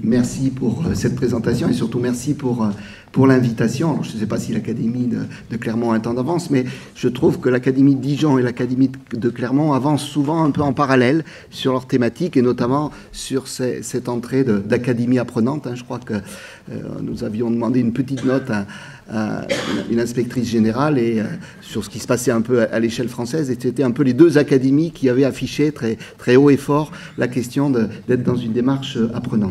Merci pour cette présentation et surtout merci pour l'invitation. Alors, je ne sais pas si l'Académie de Clermont a un temps d'avance, mais je trouve que l'Académie de Dijon et l'Académie de Clermont avancent souvent un peu en parallèle sur leurs thématiques et notamment sur cette entrée d'académie apprenante. Je crois que nous avions demandé une petite note à une inspectrice générale et sur ce qui se passait un peu à l'échelle française, et c'était un peu les deux académies qui avaient affiché très, très haut et fort la question d'être dans une démarche apprenante.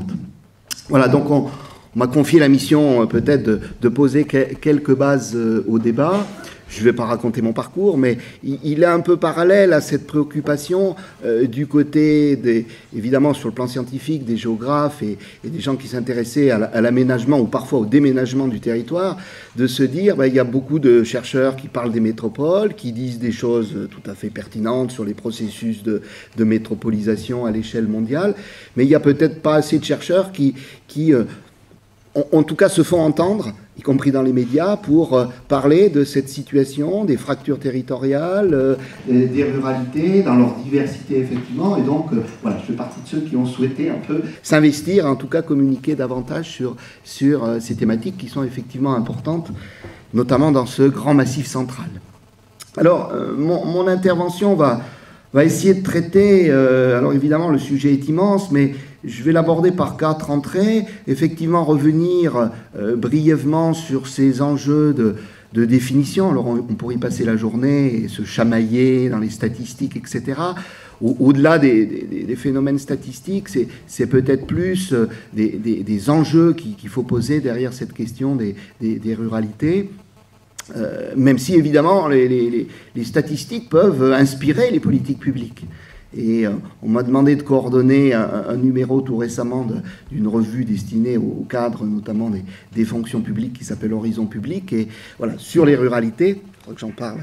Voilà, donc on m'a confié la mission peut-être de poser quelques bases au débat. Je ne vais pas raconter mon parcours, mais il est un peu parallèle à cette préoccupation du côté, évidemment sur le plan scientifique, des géographes et des gens qui s'intéressaient à l'aménagement ou parfois au déménagement du territoire, de se dire, il y a beaucoup de chercheurs qui parlent des métropoles, qui disent des choses tout à fait pertinentes sur les processus de métropolisation à l'échelle mondiale, mais il n'y a peut-être pas assez de chercheurs qui en tout cas se font entendre, y compris dans les médias, pour parler de cette situation, des fractures territoriales, des ruralités, dans leur diversité effectivement. Et donc, voilà, je fais partie de ceux qui ont souhaité un peu s'investir, en tout cas communiquer davantage sur ces thématiques qui sont effectivement importantes, notamment dans ce grand massif central. Alors, mon intervention va essayer de traiter, alors évidemment le sujet est immense, mais je vais l'aborder par 4 entrées, effectivement revenir brièvement sur ces enjeux de définition. Alors on pourrait y passer la journée et se chamailler dans les statistiques, etc. Au-delà des phénomènes statistiques, c'est peut-être plus des enjeux qu'il faut poser derrière cette question des ruralités. Même si évidemment les statistiques peuvent inspirer les politiques publiques. Et on m'a demandé de coordonner un numéro tout récemment d'une revue destinée aux cadres, notamment des fonctions publiques, qui s'appelle Horizon Public. Et voilà, sur les ruralités, je crois que j'en parle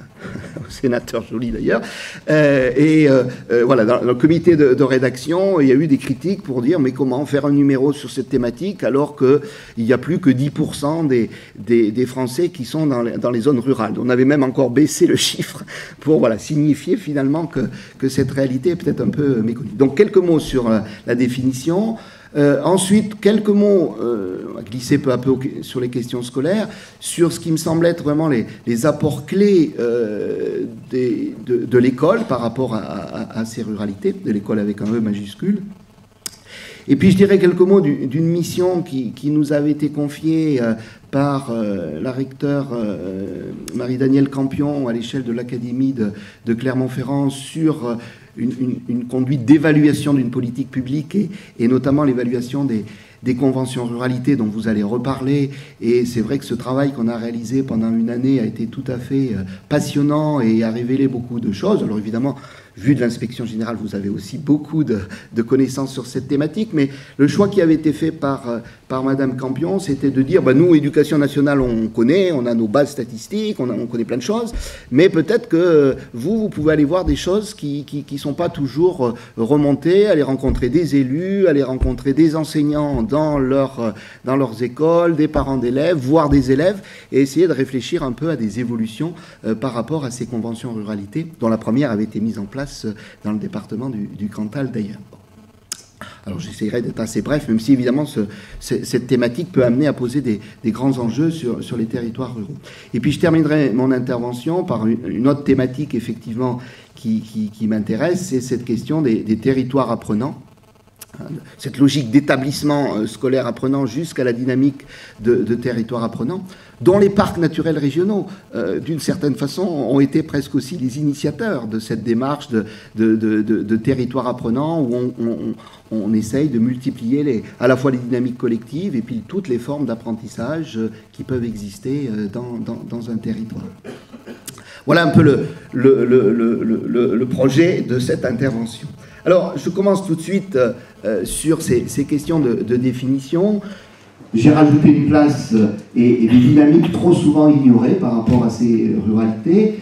au sénateur Joly d'ailleurs. Voilà, dans le comité de rédaction, il y a eu des critiques pour dire mais comment faire un numéro sur cette thématique alors qu'il n'y a plus que 10% des Français qui sont dans les zones rurales. On avait même encore baissé le chiffre pour voilà, signifier finalement que cette réalité est peut-être un peu méconnue. Donc quelques mots sur la définition. Ensuite, quelques mots, on va glisser peu à peu sur les questions scolaires, sur ce qui me semble être vraiment les apports clés de l'école par rapport à ces ruralités, de l'école avec un E majuscule. Et puis je dirais quelques mots d'une mission qui nous avait été confiée par la recteure Marie-Danielle Campion à l'échelle de l'Académie de Clermont-Ferrand sur une conduite d'évaluation d'une politique publique et notamment l'évaluation des conventions ruralité dont vous allez reparler. Et c'est vrai que ce travail qu'on a réalisé pendant une année a été tout à fait passionnant et a révélé beaucoup de choses. Alors évidemment, vu de l'inspection générale, vous avez aussi beaucoup de connaissances sur cette thématique, mais le choix qui avait été fait par Madame Campion, c'était de dire, nous, éducation nationale, on connaît, on a nos bases statistiques, on connaît plein de choses, mais peut-être que vous pouvez aller voir des choses qui sont pas toujours remontées, aller rencontrer des élus, aller rencontrer des enseignants dans leurs écoles, des parents d'élèves, voire des élèves, et essayer de réfléchir un peu à des évolutions par rapport à ces conventions ruralité, dont la première avait été mise en place dans le département du Cantal d'ailleurs. Alors j'essaierai d'être assez bref, même si évidemment cette thématique peut amener à poser des grands enjeux sur les territoires ruraux. Et puis je terminerai mon intervention par une autre thématique effectivement qui m'intéresse, c'est cette question des territoires apprenants. Cette logique d'établissement scolaire apprenant jusqu'à la dynamique de territoire apprenant, dont les parcs naturels régionaux, d'une certaine façon, ont été presque aussi les initiateurs de cette démarche de territoire apprenant où on essaye de multiplier à la fois les dynamiques collectives et puis toutes les formes d'apprentissage qui peuvent exister dans un territoire. Voilà un peu le projet de cette intervention. Alors, je commence tout de suite sur ces questions de définition. J'ai rajouté une place et des dynamiques trop souvent ignorées par rapport à ces ruralités.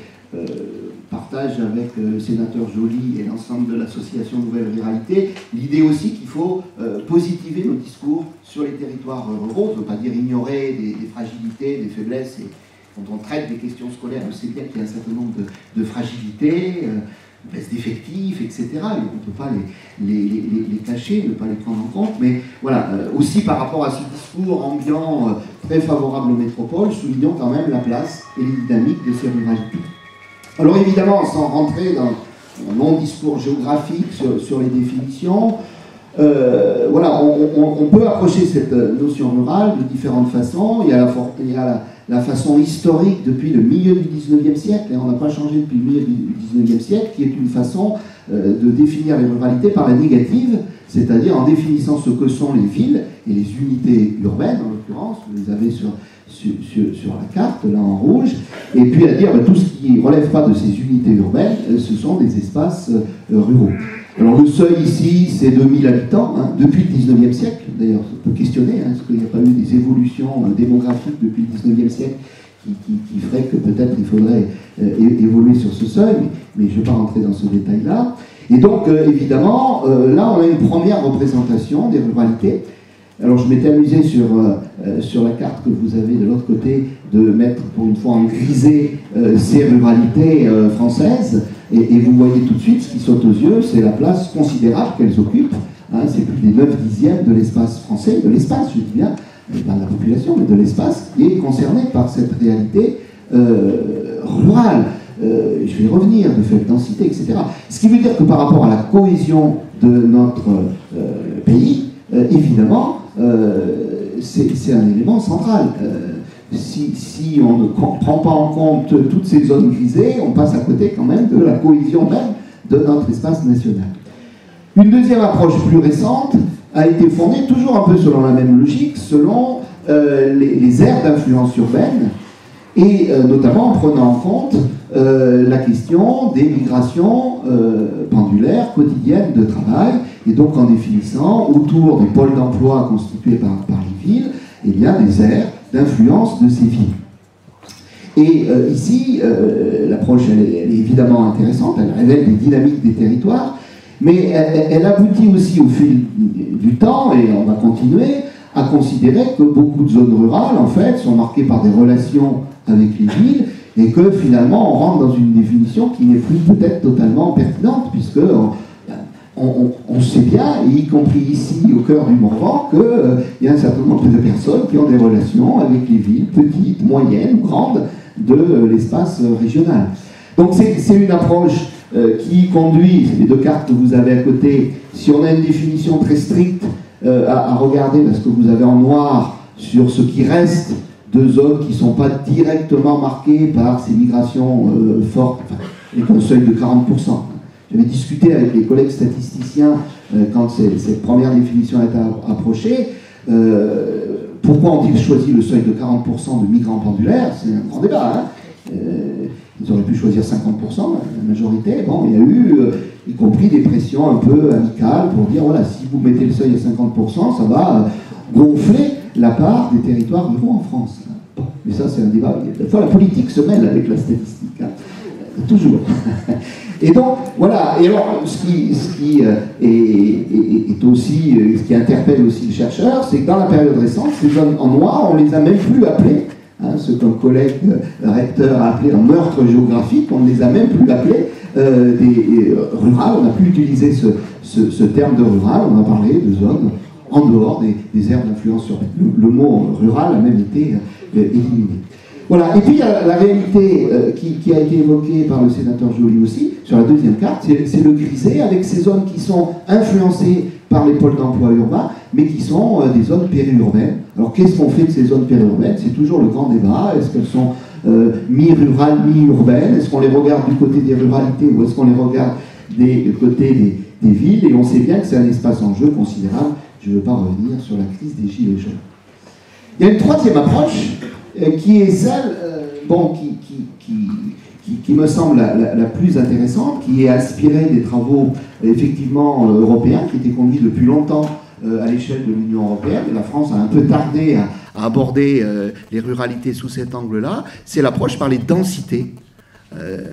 Partage avec le sénateur Joly et l'ensemble de l'association Nouvelle Ruralité l'idée aussi qu'il faut positiver nos discours sur les territoires ruraux. Ça ne veut pas dire ignorer des fragilités, des faiblesses. Et quand on traite des questions scolaires, on sait bien qu'il y a un certain nombre de fragilités. baisse d'effectifs, etc. On ne peut pas les cacher, ne pas les prendre en compte, mais voilà, aussi par rapport à ce discours ambiant très favorable aux métropoles, soulignons quand même la place et les dynamiques de ces ruralités. Alors évidemment, sans rentrer dans un long discours géographique sur les définitions, voilà, on peut approcher cette notion rurale de différentes façons. Il y a la façon historique depuis le milieu du 19e siècle, et on n'a pas changé depuis le milieu du 19e siècle, qui est une façon de définir les ruralités par la négative, c'est-à-dire en définissant ce que sont les villes et les unités urbaines, en l'occurrence, vous les avez sur la carte, là en rouge, et puis à dire tout ce qui ne relève pas de ces unités urbaines, ce sont des espaces ruraux. Alors le seuil ici, c'est 2000 habitants, hein, depuis le 19e siècle, d'ailleurs, on peut questionner, hein, est-ce qu'il n'y a pas eu des évolutions démographiques depuis le 19e siècle qui feraient que peut-être il faudrait évoluer sur ce seuil, mais je ne vais pas rentrer dans ce détail-là. Et donc, évidemment, là, on a une première représentation des ruralités. Alors, je m'étais amusé sur la carte que vous avez de l'autre côté de mettre, pour une fois, en grisé ces ruralités françaises. Et vous voyez tout de suite, ce qui saute aux yeux, c'est la place considérable qu'elles occupent. Hein, c'est plus des 9/10 de l'espace français, de l'espace, je dis bien, pas de la population, mais de l'espace, qui est concerné par cette réalité rurale. Je vais y revenir, de faible densité, etc. Ce qui veut dire que par rapport à la cohésion de notre pays, évidemment, c'est un élément central. Si on ne prend pas en compte toutes ces zones grisées, on passe à côté quand même de la cohésion même de notre espace national. Une deuxième approche plus récente a été fondée toujours un peu selon la même logique, selon les aires d'influence urbaine, et notamment en prenant en compte la question des migrations pendulaires quotidiennes de travail, et donc en définissant autour des pôles d'emploi constitués par les villes, eh bien, des aires d'influence de ces villes. Et ici, l'approche elle est évidemment intéressante, elle révèle des dynamiques des territoires, mais elle aboutit aussi au fil du temps, et on va continuer, à considérer que beaucoup de zones rurales, en fait, sont marquées par des relations avec les villes, et que finalement, on rentre dans une définition qui n'est plus peut-être totalement pertinente, puisque on sait bien, y compris ici, au cœur du Morvan, qu'il y a un certain nombre de personnes qui ont des relations avec les villes, petites, moyennes ou grandes, de l'espace régional. Donc c'est une approche qui conduit, c'est les deux cartes que vous avez à côté, si on a une définition très stricte, à regarder, parce que vous avez en noir sur ce qui reste de zones qui ne sont pas directement marquées par ces migrations fortes, enfin, avec un seuil de 40%. J'avais discuté avec les collègues statisticiens quand cette première définition a été approchée. Pourquoi ont-ils choisi le seuil de 40% de migrants pendulaires? C'est un grand débat. Hein. Ils auraient pu choisir 50%, la majorité. Bon, il y a eu, y compris des pressions un peu amicales pour dire, voilà, si vous mettez le seuil à 50%, ça va gonfler la part des territoires ruraux en France. Bon, mais ça, c'est un débat. Des fois, la politique se mêle avec la statistique. Hein. Toujours. Et donc, voilà. Et alors, ce qui est aussi, ce qui interpelle aussi le chercheur, c'est que dans la période récente, ces zones en noir, on les a même plus appelées, hein, ce qu'un collègue recteur a appelé un meurtre géographique, on ne les a même plus appelées des rurales, on n'a plus utilisé ce terme de rural, on a parlé de zones en dehors des aires d'influence urbaine. Le mot rural a même été éliminé. Voilà, et puis il y a la réalité qui a été évoquée par le sénateur Joly aussi, sur la deuxième carte, c'est le grisé, avec ces zones qui sont influencées par les pôles d'emploi urbains, mais qui sont des zones périurbaines. Alors qu'est-ce qu'on fait de ces zones périurbaines? C'est toujours le grand débat. Est-ce qu'elles sont mi-rurales, mi-urbaines? Est-ce qu'on les regarde du côté des ruralités ou est-ce qu'on les regarde du côté des villes? Et on sait bien que c'est un espace en jeu considérable. Je ne veux pas revenir sur la crise des Gilets jaunes. Il y a une troisième approche qui est celle qui me semble la plus intéressante, qui est inspirée des travaux effectivement européens, qui étaient conduits depuis longtemps à l'échelle de l'Union européenne. Et la France a un peu tardé à aborder les ruralités sous cet angle-là. C'est l'approche par les densités.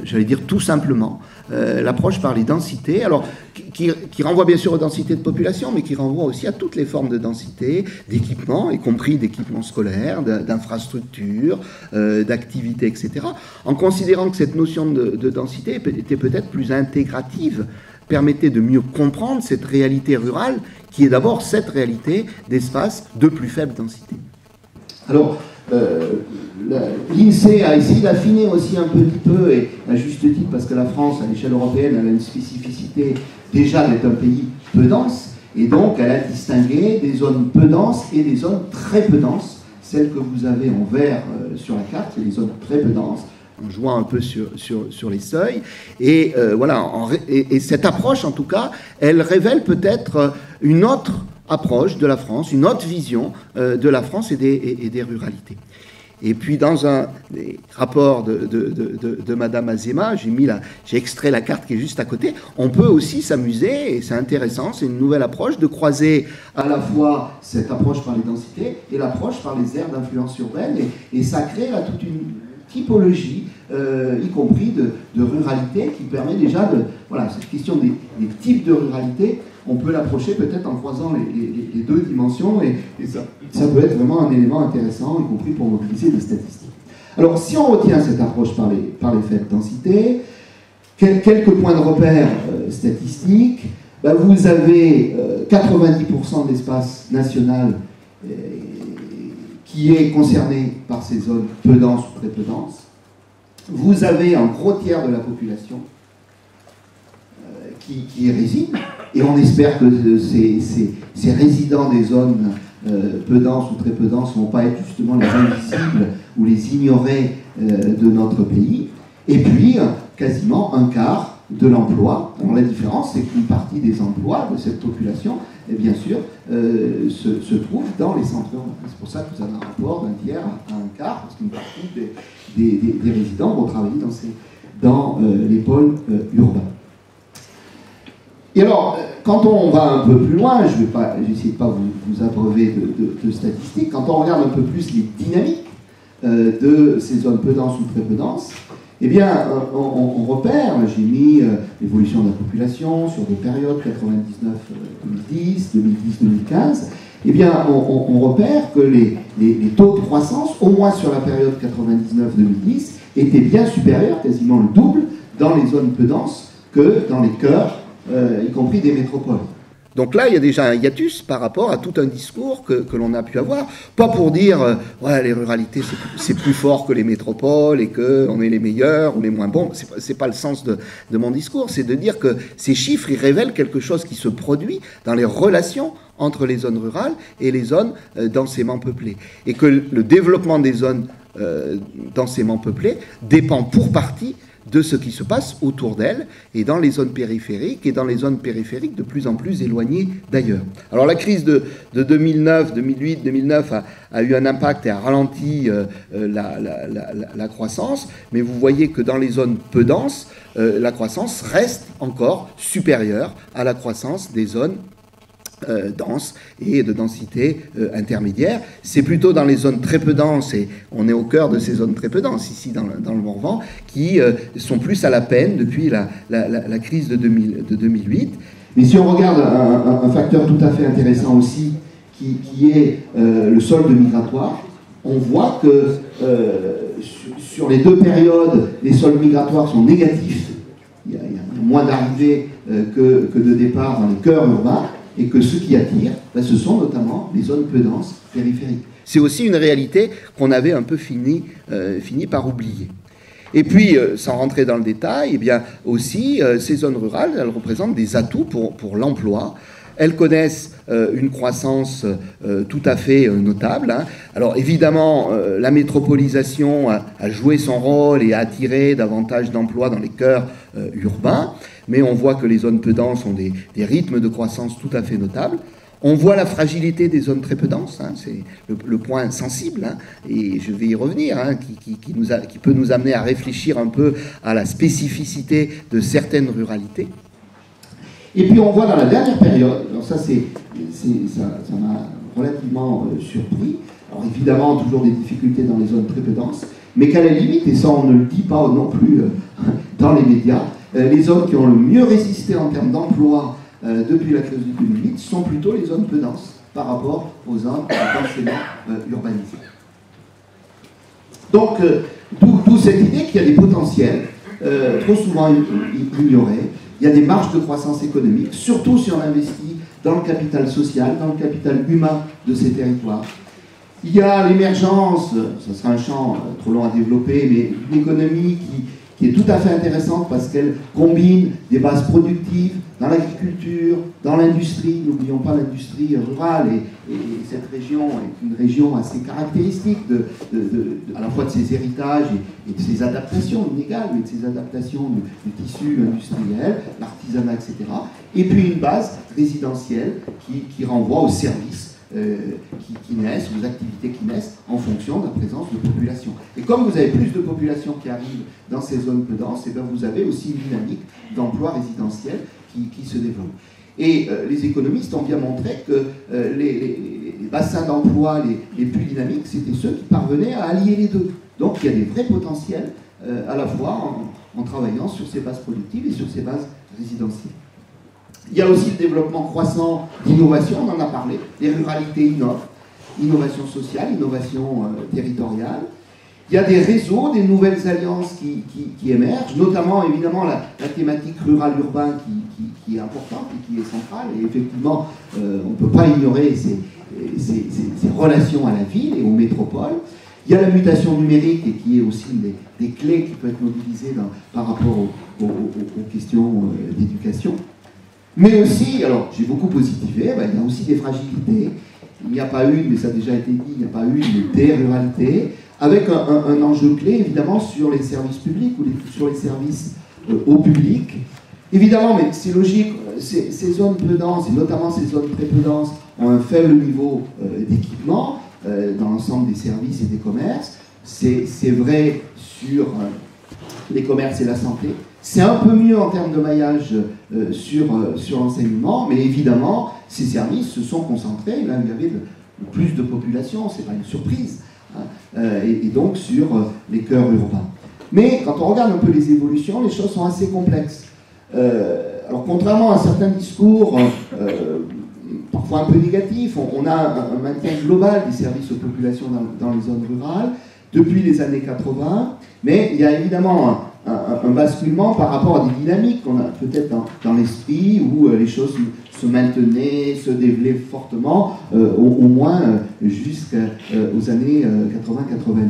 j'allais dire tout simplement, l'approche par les densités, alors qui renvoie bien sûr aux densités de population, mais qui renvoie aussi à toutes les formes de densité, d'équipements, y compris d'équipements scolaires, d'infrastructures, d'activités, etc., en considérant que cette notion de densité était peut-être plus intégrative, permettait de mieux comprendre cette réalité rurale, qui est d'abord cette réalité d'espace de plus faible densité. Alors, l'INSEE a essayé d'affiner aussi un petit peu, et à juste titre, parce que la France, à l'échelle européenne, elle a une spécificité déjà d'être un pays peu dense, et donc elle a distingué des zones peu denses et des zones très peu denses. Celles que vous avez en vert sur la carte, c'est des zones très peu denses, en jouant un peu sur les seuils. Et voilà, et cette approche, en tout cas, elle révèle peut-être une autre approche de la France, une autre vision de la France et des ruralités. Et puis dans un des rapports de Madame Azéma, j'ai extrait la carte qui est juste à côté, on peut aussi s'amuser, et c'est intéressant, c'est une nouvelle approche, de croiser à la fois cette approche par les densités et l'approche par les aires d'influence urbaine, et ça crée là toute une typologie, y compris de ruralité, qui permet déjà de... Voilà, cette question des types de ruralité, on peut l'approcher peut-être en croisant les deux dimensions, et ça peut être vraiment un élément intéressant, y compris pour mobiliser des statistiques. Alors, si on retient cette approche par les faibles densités, quelques points de repère statistiques, ben vous avez 90% de l'espace national qui est concerné par ces zones peu denses ou très peu denses. Vous avez un gros tiers de la population qui y réside, et on espère que ces résidents des zones peu denses ou très peu denses ne vont pas être justement les invisibles ou les ignorés de notre pays. Et puis, quasiment un quart de l'emploi. Alors la différence, c'est qu'une partie des emplois de cette population, et bien sûr, se trouve dans les centres urbains. C'est pour ça que vous avez un rapport d'un tiers à un quart, parce qu'une partie des résidents vont travailler dans les pôles urbains. Et alors, quand on va un peu plus loin, je vais essayer de ne pas vous abreuver de statistiques, quand on regarde un peu plus les dynamiques de ces zones peu denses ou très peu denses, eh bien, on repère, j'ai mis l'évolution de la population sur des périodes 99-2010, 2010-2015, eh bien, on repère que les taux de croissance, au moins sur la période 99-2010, étaient bien supérieurs, quasiment le double, dans les zones peu denses que dans les cœurs, y compris des métropoles. Donc là, il y a déjà un hiatus par rapport à tout un discours que l'on a pu avoir. Pas pour dire, ouais, les ruralités, c'est plus fort que les métropoles et qu'on est les meilleurs ou les moins bons. C'est pas le sens de mon discours. C'est de dire que ces chiffres, ils révèlent quelque chose qui se produit dans les relations entre les zones rurales et les zones densément peuplées. Et que le développement des zones densément peuplées dépend pour partie de ce qui se passe autour d'elle et dans les zones périphériques, et dans les zones périphériques de plus en plus éloignées d'ailleurs. Alors la crise de 2009, 2008, 2009 a eu un impact et a ralenti la croissance, mais vous voyez que dans les zones peu denses, la croissance reste encore supérieure à la croissance des zones denses et de densité intermédiaire. C'est plutôt dans les zones très peu denses, et on est au cœur de ces zones très peu denses, ici dans le Morvan, qui sont plus à la peine depuis la crise de 2008. Mais si on regarde un facteur tout à fait intéressant aussi, qui est le solde migratoire, on voit que sur les deux périodes, les soldes migratoires sont négatifs. Il y a moins d'arrivées que de départs dans les cœurs urbains, et que ce qui attire, ce sont notamment les zones peu denses périphériques. C'est aussi une réalité qu'on avait un peu fini par oublier. Et puis, sans rentrer dans le détail, eh bien aussi, ces zones rurales, elles représentent des atouts pour l'emploi. Elles connaissent une croissance tout à fait notable. Hein. Alors évidemment, la métropolisation a joué son rôle et a attiré davantage d'emplois dans les cœurs urbains, mais on voit que les zones peu denses ont des rythmes de croissance tout à fait notables. On voit la fragilité des zones très peu denses, hein, c'est le point sensible, hein, et je vais y revenir, hein, qui peut nous amener à réfléchir un peu à la spécificité de certaines ruralités. Et puis on voit dans la dernière période, alors ça m'a relativement surpris, alors évidemment toujours des difficultés dans les zones très peu denses, mais qu'à la limite, et ça on ne le dit pas non plus dans les médias, les zones qui ont le mieux résisté en termes d'emploi depuis la crise de 2008 sont plutôt les zones peu denses par rapport aux zones densément urbanisées. Donc, d'où cette idée qu'il y a des potentiels trop souvent ignorés, il y a des marges de croissance économique, surtout si on investit dans le capital social, dans le capital humain de ces territoires. Il y a l'émergence, ça sera un champ trop long à développer, mais une économie qui est tout à fait intéressante parce qu'elle combine des bases productives dans l'agriculture, dans l'industrie. N'oublions pas l'industrie rurale, et cette région est une région assez caractéristique à la fois de ses héritages et de ses adaptations inégales, mais de ses adaptations du tissu industriel, l'artisanat, etc. Et puis une base résidentielle qui renvoie aux services qui naissent, aux activités qui naissent en fonction de la présence de population. Et comme vous avez plus de population qui arrive dans ces zones peu denses, et bien vous avez aussi une dynamique d'emploi résidentiel qui se développe. Et les économistes ont bien montré que les bassins d'emploi les plus dynamiques, c'était ceux qui parvenaient à allier les deux. Donc il y a des vrais potentiels à la fois en travaillant sur ces bases productives et sur ces bases résidentielles. Il y a aussi le développement croissant d'innovation, on en a parlé, les ruralités innovent, innovation sociale, innovation territoriale. Il y a des réseaux, des nouvelles alliances qui émergent, notamment évidemment la thématique rural-urbain qui est importante et qui est centrale, et effectivement on ne peut pas ignorer ces relations à la ville et aux métropoles. Il y a la mutation numérique et qui est aussi une des clés qui peut être mobilisée par rapport aux questions d'éducation. Mais aussi, alors j'ai beaucoup positivé, il y a aussi des fragilités. Il n'y a pas une, mais ça a déjà été dit, il n'y a pas une des ruralités, avec un enjeu clé évidemment sur les services publics ou sur les services au public. Évidemment, mais c'est logique, ces zones peu denses, et notamment ces zones très peu denses, ont un faible niveau d'équipement dans l'ensemble des services et des commerces. C'est vrai sur les commerces et la santé. C'est un peu mieux en termes de maillage sur l'enseignement, mais évidemment, ces services se sont concentrés là où il y avait le plus de population, c'est pas une surprise, hein, et donc sur les cœurs urbains. Mais quand on regarde un peu les évolutions, les choses sont assez complexes. Alors contrairement à certains discours parfois un peu négatifs, on a un maintien global des services aux populations dans les zones rurales depuis les années 80, mais il y a évidemment un basculement par rapport à des dynamiques qu'on a peut-être dans l'esprit où les choses se maintenaient, se développaient fortement, au moins jusqu'aux années 80-90.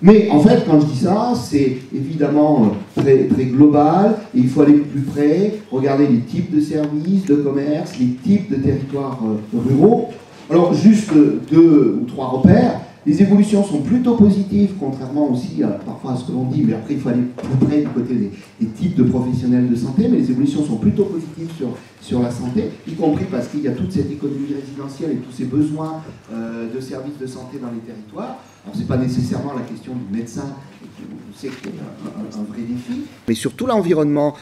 Mais en fait, quand je dis ça, c'est évidemment très, très global, et il faut aller plus près, regarder les types de services, de commerce, les types de territoires ruraux. Alors, juste 2 ou 3 repères. Les évolutions sont plutôt positives, contrairement aussi parfois à ce que l'on dit, mais après il faut aller plus près du côté des types de professionnels de santé, mais les évolutions sont plutôt positives sur la santé, y compris parce qu'il y a toute cette économie résidentielle et tous ces besoins de services de santé dans les territoires. Alors ce n'est pas nécessairement la question du médecin, je sais qu'il y a un vrai défi, mais surtout l'environnement,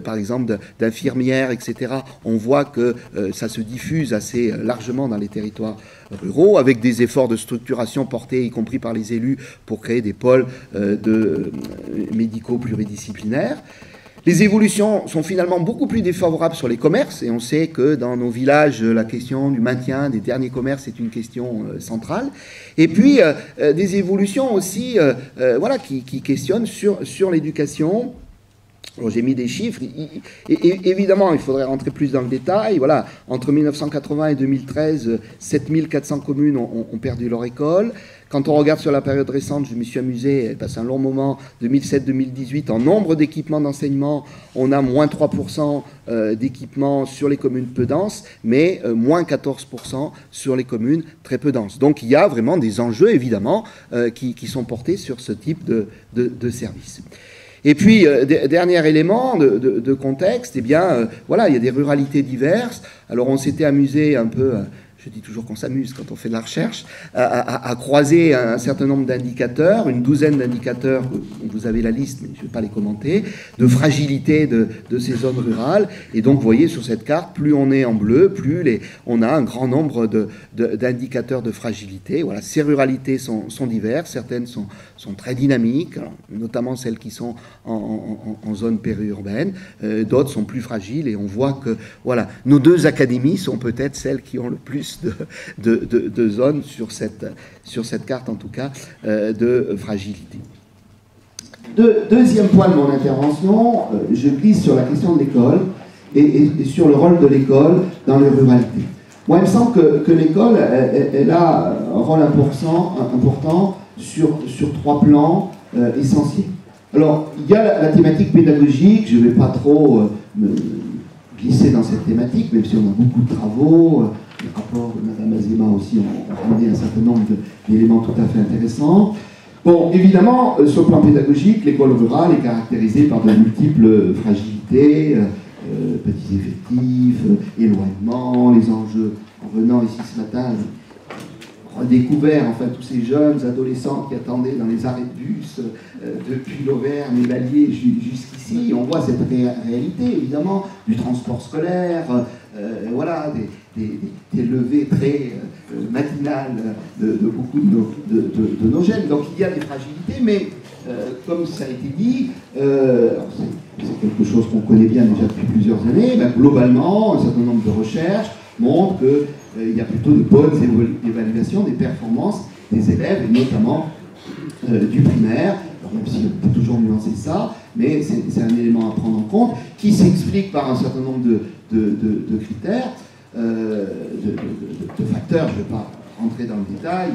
par exemple d'infirmières, etc., on voit que ça se diffuse assez largement dans les territoires ruraux, avec des efforts de structuration portés, y compris par les élus, pour créer des pôles médicaux pluridisciplinaires. Les évolutions sont finalement beaucoup plus défavorables sur les commerces, et on sait que dans nos villages, la question du maintien des derniers commerces est une question centrale. Et puis, des évolutions aussi voilà, qui questionnent sur l'éducation. Alors, j'ai mis des chiffres. Évidemment, il faudrait rentrer plus dans le détail. Voilà, entre 1980 et 2013, 7400 communes ont perdu leur école. Quand on regarde sur la période récente, je me suis amusé, passé un long moment, 2007-2018, en nombre d'équipements d'enseignement, on a moins 3% d'équipements sur les communes peu denses, mais moins 14% sur les communes très peu denses. Donc il y a vraiment des enjeux, évidemment, qui sont portés sur ce type de services. Et puis, dernier élément de contexte, eh bien, voilà, il y a des ruralités diverses. Alors, on s'était amusé un peu, je dis toujours qu'on s'amuse quand on fait de la recherche, à croiser un certain nombre d'indicateurs, une douzaine d'indicateurs, vous avez la liste, mais je ne vais pas les commenter, de fragilité de ces zones rurales. Et donc, vous voyez sur cette carte, plus on est en bleu, plus on a un grand nombre d'indicateurs de fragilité. Voilà, ces ruralités sont diverses, certaines sont très dynamiques, alors, notamment celles qui sont en zone périurbaine, d'autres sont plus fragiles, et on voit que voilà, nos deux académies sont peut-être celles qui ont le plus de zones sur cette carte, en tout cas, de fragilité. Deuxième point de mon intervention, je glisse sur la question de l'école et sur le rôle de l'école dans les ruralités. Moi, il me semble que l'école, elle a un rôle important sur 3 plans essentiels. Alors, il y a la thématique pédagogique, je ne vais pas trop me glisser dans cette thématique, même si on a beaucoup de travaux, les rapports de Mme Azéma aussi ont ramené un certain nombre d'éléments tout à fait intéressants. Bon, évidemment, sur le plan pédagogique, l'école rurale est caractérisée par de multiples fragilités, petits effectifs, éloignement, les enjeux. En venant ici ce matin, redécouvert enfin tous ces jeunes adolescents qui attendaient dans les arrêts de bus depuis l'Auvergne et l'Allier jusqu'ici. On voit cette réalité, évidemment, du transport scolaire, voilà, des levées très matinales de beaucoup de nos jeunes. Donc il y a des fragilités, mais comme ça a été dit, c'est quelque chose qu'on connaît bien déjà depuis plusieurs années, ben, globalement, un certain nombre de recherches montrent qu'il y a plutôt de bonnes évaluations des performances des élèves, et notamment du primaire. Alors, même si on peut toujours nuancer ça, mais c'est un élément à prendre en compte, qui s'explique par un certain nombre de critères, de facteurs. Je ne vais pas rentrer dans le détail,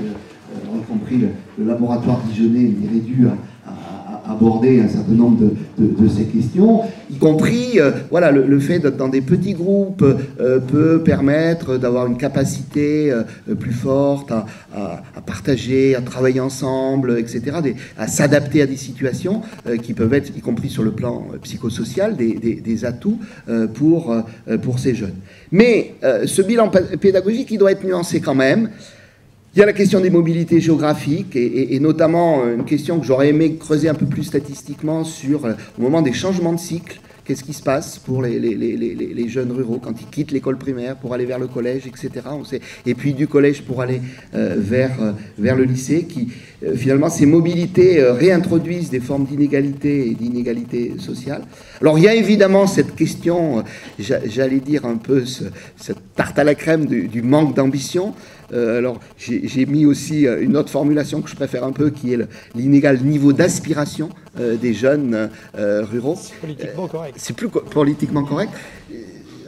y compris le laboratoire dijonnais, il est réduit à aborder un certain nombre de ces questions, y compris voilà, le fait d'être dans des petits groupes peut permettre d'avoir une capacité plus forte à partager, à travailler ensemble, etc., à s'adapter à des situations qui peuvent être, y compris sur le plan psychosocial, des atouts pour ces jeunes. Mais ce bilan pédagogique, il doit être nuancé quand même. Il y a la question des mobilités géographiques et notamment une question que j'aurais aimé creuser un peu plus statistiquement sur au moment des changements de cycle. Qu'est-ce qui se passe pour les jeunes ruraux quand ils quittent l'école primaire pour aller vers le collège, etc. Et puis du collège pour aller vers le lycée, qui finalement ces mobilités réintroduisent des formes d'inégalité et d'inégalité sociale. Alors il y a évidemment cette question, j'allais dire un peu cette tarte à la crème du manque d'ambition. Alors j'ai mis aussi une autre formulation que je préfère un peu, qui est l'inégal niveau d'aspiration des jeunes ruraux. C'est politiquement correct. C'est plus politiquement correct.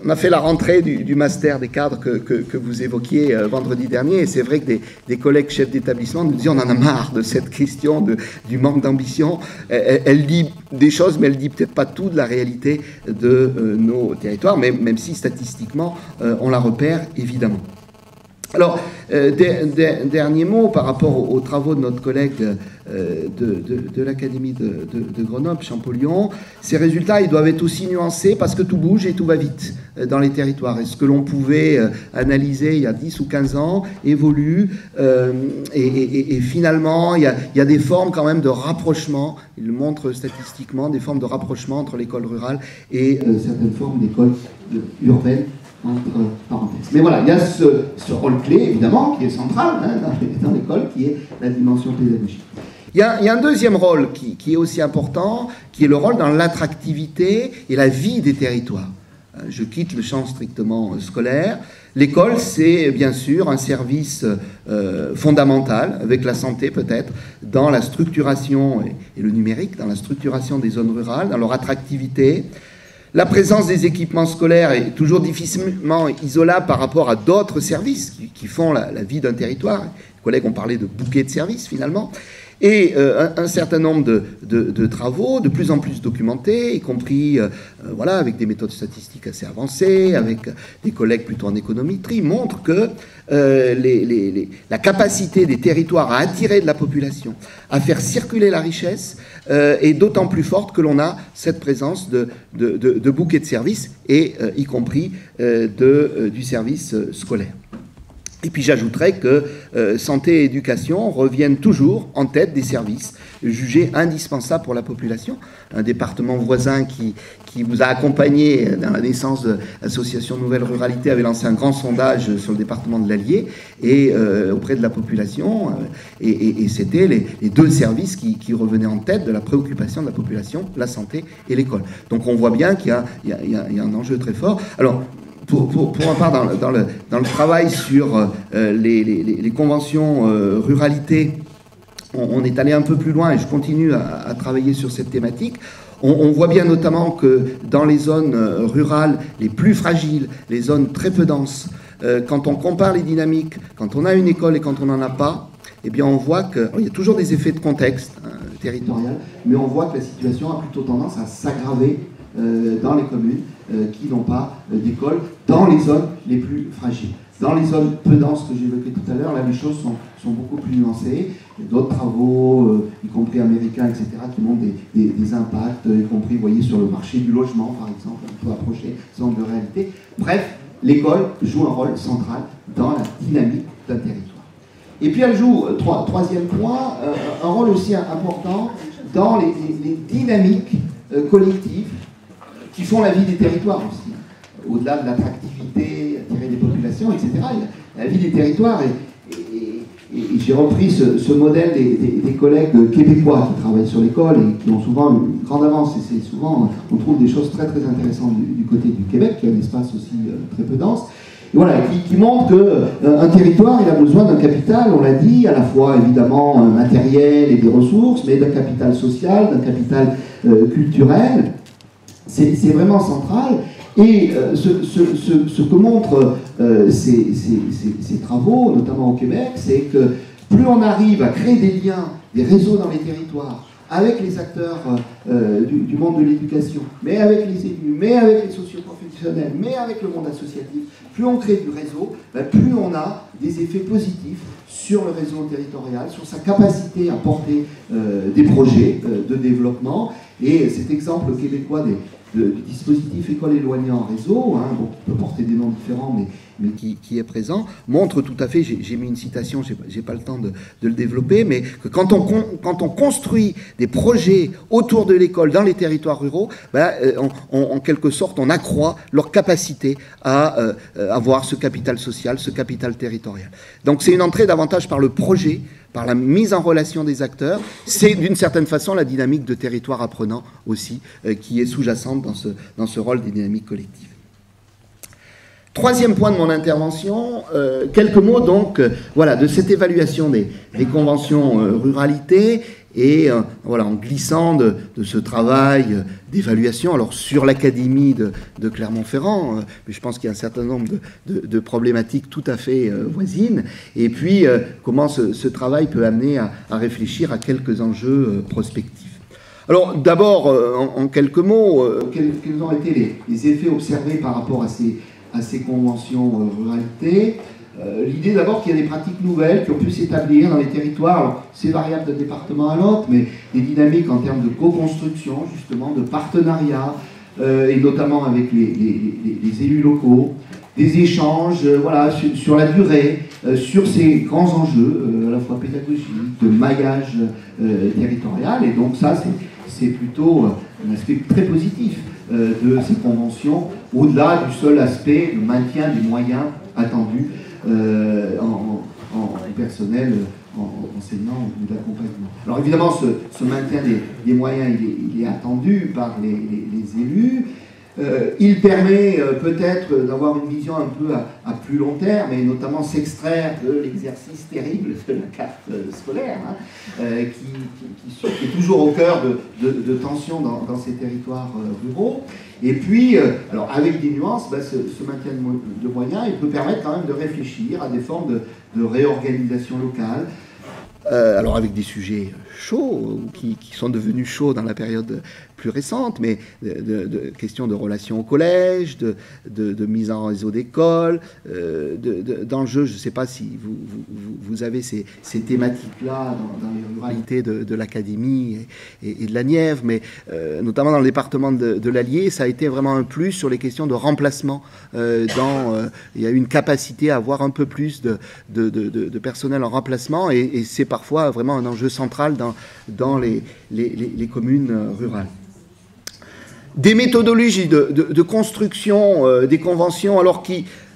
On a fait la rentrée du master des cadres que vous évoquiez vendredi dernier, et c'est vrai que des collègues chefs d'établissement nous disaient on en a marre de cette question du manque d'ambition. Elle dit des choses, mais elle dit peut-être pas tout de la réalité de nos territoires, même si statistiquement on la repère évidemment. Alors, dernier mot par rapport aux travaux de notre collègue de l'Académie de Grenoble, Champollion. Ces résultats, ils doivent être aussi nuancés parce que tout bouge et tout va vite dans les territoires. Et ce que l'on pouvait analyser il y a 10 ou 15 ans évolue et finalement, il y a des formes quand même de rapprochement, il le montre statistiquement, des formes de rapprochement entre l'école rurale et certaines formes d'écoles urbaines, entre parenthèses. Mais voilà, il y a ce rôle clé, évidemment, qui est central dans l'école, qui est la dimension pédagogique. Il y a un deuxième rôle qui est aussi important, qui est le rôle dans l'attractivité et la vie des territoires. Je quitte le champ strictement scolaire. L'école, c'est bien sûr un service fondamental, avec la santé peut-être, dans la structuration et le numérique, dans la structuration des zones rurales, dans leur attractivité. La présence des équipements scolaires est toujours difficilement isolable par rapport à d'autres services qui font la vie d'un territoire. Les collègues ont parlé de bouquet de services finalement. Et un certain nombre de travaux, de plus en plus documentés, y compris voilà, avec des méthodes statistiques assez avancées, avec des collègues plutôt en économétrie, montrent que la capacité des territoires à attirer de la population, à faire circuler la richesse, est d'autant plus forte que l'on a cette présence de bouquets de services, et y compris du service scolaire. Et puis j'ajouterais que santé et éducation reviennent toujours en tête des services jugés indispensables pour la population. Un département voisin qui vous a accompagné dans la naissance de l'Association Nouvelle Ruralité avait lancé un grand sondage sur le département de l'Allier et auprès de la population. Et c'était les deux services qui revenaient en tête de la préoccupation de la population, la santé et l'école. Donc on voit bien qu'il y a un enjeu très fort. Alors, pour ma part, dans le travail sur les conventions ruralité, on est allé un peu plus loin et je continue à travailler sur cette thématique. On voit bien notamment que dans les zones rurales les plus fragiles, les zones très peu denses, quand on compare les dynamiques, quand on a une école et quand on n'en a pas, eh bien on voit qu'il y a toujours des effets de contexte territorial, mais on voit que la situation a plutôt tendance à s'aggraver dans les communes qui n'ont pas d'école, dans les zones les plus fragiles. Dans les zones peu denses que j'évoquais tout à l'heure, là les choses sont beaucoup plus nuancées. Il y a d'autres travaux, y compris américains, etc., qui montrent des impacts, y compris, vous voyez, sur le marché du logement, par exemple, on peut approcher ce genre de réalité. Bref, l'école joue un rôle central dans la dynamique d'un territoire. Et puis elle joue, troisième point, un rôle aussi important dans les dynamiques collectives qui font la vie des territoires aussi. Au-delà de l'attractivité, attirer des populations, etc. La vie des territoires, et j'ai repris ce modèle des collègues québécois qui travaillent sur l'école et qui ont souvent une grande avance. Et c'est souvent, on trouve des choses très très intéressantes du côté du Québec, qui a un espace aussi très peu dense. Et voilà, qui montre qu'un territoire, il a besoin d'un capital, on l'a dit, à la fois évidemment matériel et des ressources, mais d'un capital social, d'un capital culturel. C'est vraiment central. Et ce que montrent ces travaux, notamment au Québec, c'est que plus on arrive à créer des liens, des réseaux dans les territoires, avec les acteurs du monde de l'éducation, mais avec les élus, mais avec les socioprofessionnels, mais avec le monde associatif, plus on crée du réseau, plus on a des effets positifs sur le réseau territorial, sur sa capacité à porter des projets de développement. Et cet exemple québécois du dispositif école éloignée en réseau, hein, bon, qui peut porter des noms différents, mais qui est présent, montre tout à fait, j'ai mis une citation, j'ai pas le temps de le développer, mais que quand on construit des projets autour de l'école dans les territoires ruraux, en quelque sorte, on accroît leur capacité à avoir ce capital social, ce capital territorial. Donc c'est une entrée davantage par le projet, par la mise en relation des acteurs. C'est d'une certaine façon la dynamique de territoire apprenant aussi, qui est sous-jacente dans ce rôle des dynamiques collectives. Troisième point de mon intervention, quelques mots donc voilà, de cette évaluation des conventions ruralité et voilà, en glissant de ce travail d'évaluation, alors sur l'académie de Clermont-Ferrand, mais je pense qu'il y a un certain nombre de problématiques tout à fait voisines, et puis comment ce travail peut amener à réfléchir à quelques enjeux prospectifs. Alors d'abord, en quelques mots, quels ont été les effets observés par rapport à ces conventions ruralité? L'idée d'abord qu'il y a des pratiques nouvelles qui ont pu s'établir dans les territoires. C'est variable d'un département à l'autre, mais des dynamiques en termes de co-construction, justement, de partenariat, et notamment avec les élus locaux, des échanges voilà, sur la durée, sur ces grands enjeux, à la fois pédagogiques, de maillage territorial. Et donc ça, c'est plutôt un aspect très positif de ces conventions, au-delà du seul aspect de maintien des moyens attendus en personnel, en enseignant ou d'accompagnement. Alors évidemment, ce maintien des moyens, il est attendu par les élus. Il permet peut-être d'avoir une vision un peu à plus long terme, et notamment s'extraire de l'exercice terrible de la carte scolaire, hein, qui est toujours au cœur de tensions dans ces territoires ruraux. Et puis, alors avec des nuances, ce maintien de moyens, il peut permettre quand même de réfléchir à des formes de réorganisation locale. Alors avec des sujets chauds, qui sont devenus chauds dans la période plus récentes, mais de questions de relations au collège, de mise en réseau d'école, d'enjeux. Je ne sais pas si vous avez ces thématiques-là dans les ruralités de l'Académie et de la Nièvre, mais notamment dans le département de l'Allier, ça a été vraiment un plus sur les questions de remplacement. Il y a eu une capacité à avoir un peu plus de personnel en remplacement, et c'est parfois vraiment un enjeu central dans les communes rurales. Des méthodologies de construction des conventions, alors